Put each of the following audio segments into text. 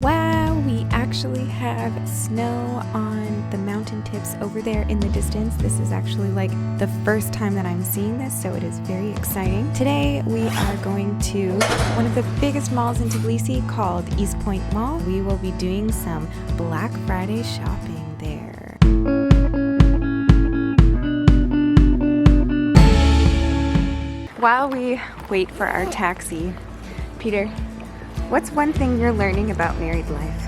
Wow, we actually have snow on the mountain tips over there in the distance. This is actually like the first time that I'm seeing this, so it is very exciting. Today we are going to one of the biggest malls in Tbilisi called East Point Mall. We will be doing some Black Friday shopping there. While we wait for our taxi, Peter, what's one thing you're learning about married life?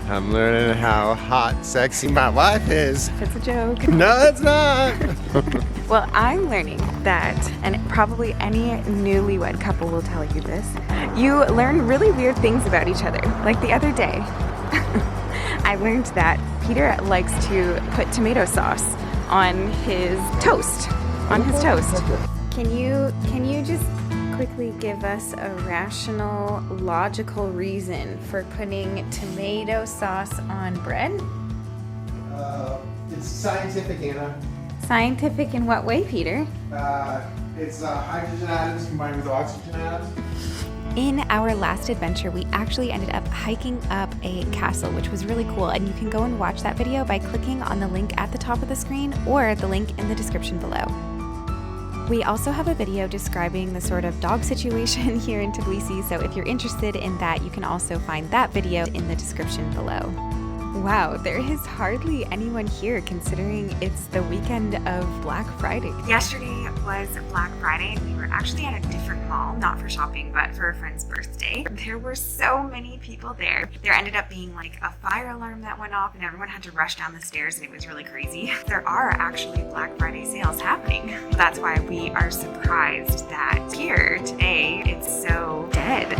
I'm learning how hot, sexy my wife is. That's a joke. No, it's not. Well, I'm learning that, and probably any newlywed couple will tell you this, you learn really weird things about each other. Like the other day, I learned that Peter likes to put tomato sauce on his toast. Can you just quickly give us a rational, logical reason for putting tomato sauce on bread? It's scientific, Anna. Scientific in what way, Peter? It's hydrogen atoms combined with oxygen atoms. In our last adventure, we actually ended up hiking up a castle, which was really cool, and you can go and watch that video by clicking on the link at the top of the screen or the link in the description below. We also have a video describing the sort of dog situation here in Tbilisi, so if you're interested in that, you can also find that video in the description below. Wow, there is hardly anyone here considering it's the weekend of Black Friday. Yesterday was Black Friday and we were actually at a different mall, not for shopping, but for a friend's birthday. There were so many people there. There ended up being like a fire alarm that went off and everyone had to rush down the stairs and it was really crazy. There are actually Black Friday sales happening. That's why we are surprised that here today it's so dead.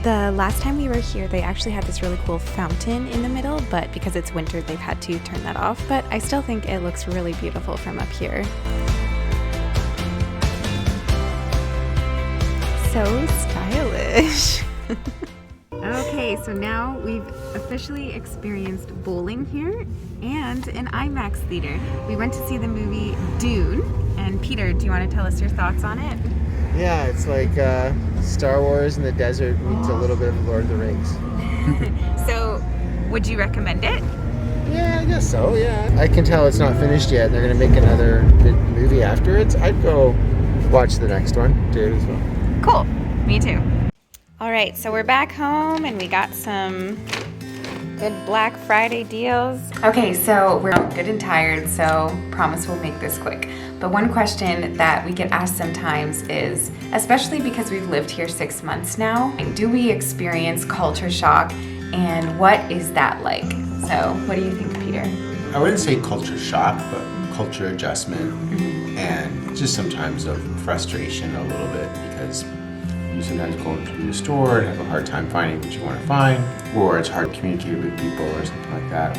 The last time we were here, they actually had this really cool fountain in the middle, but because it's winter, they've had to turn that off. But I still think it looks really beautiful from up here. So stylish. Okay, so now we've officially experienced bowling here and an IMAX theater. We went to see the movie Dune, and Peter, do you want to tell us your thoughts on it? Yeah, it's like Star Wars in the desert meets a little bit of Lord of the Rings. So, would you recommend it? Yeah, I guess so, yeah. I can tell it's not finished yet. They're going to make another movie after it. I'd go watch the next one, too, as well. Cool. Me too. All right, so we're back home and we got some good Black Friday deals. Okay, so we're good and tired, so promise we'll make this quick. But one question that we get asked sometimes is, especially because we've lived here 6 months now, do we experience culture shock and what is that like? So what do you think, Peter? I wouldn't say culture shock, but culture adjustment and just sometimes of frustration a little bit because you sometimes go into the store and have a hard time finding what you want to find, or it's hard to communicate with people or something like that.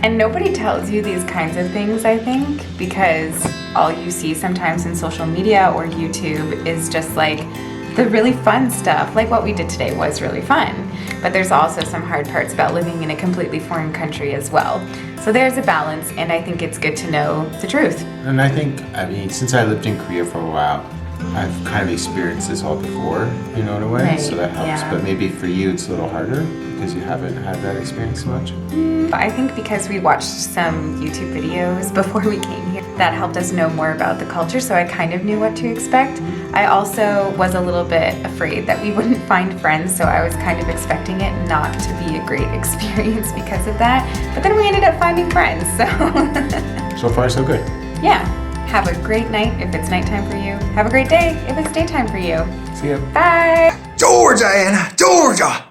And nobody tells you these kinds of things, I think, because all you see sometimes in social media or YouTube is just like the really fun stuff. Like what we did today was really fun, but there's also some hard parts about living in a completely foreign country as well. So there's a balance, and I think it's good to know the truth. And I think, since I lived in Korea for a while, I've kind of experienced this all before, in a way, right, so that helps. Yeah. But maybe for you it's a little harder because you haven't had that experience much. I think because we watched some YouTube videos before we came here, that helped us know more about the culture, so I kind of knew what to expect. I also was a little bit afraid that we wouldn't find friends, so I was kind of expecting it not to be a great experience because of that. But then we ended up finding friends, so... So far, so good. Yeah. Have a great night if it's nighttime for you. Have a great day if it's daytime for you. See ya. Bye. Georgia, Anna, Georgia.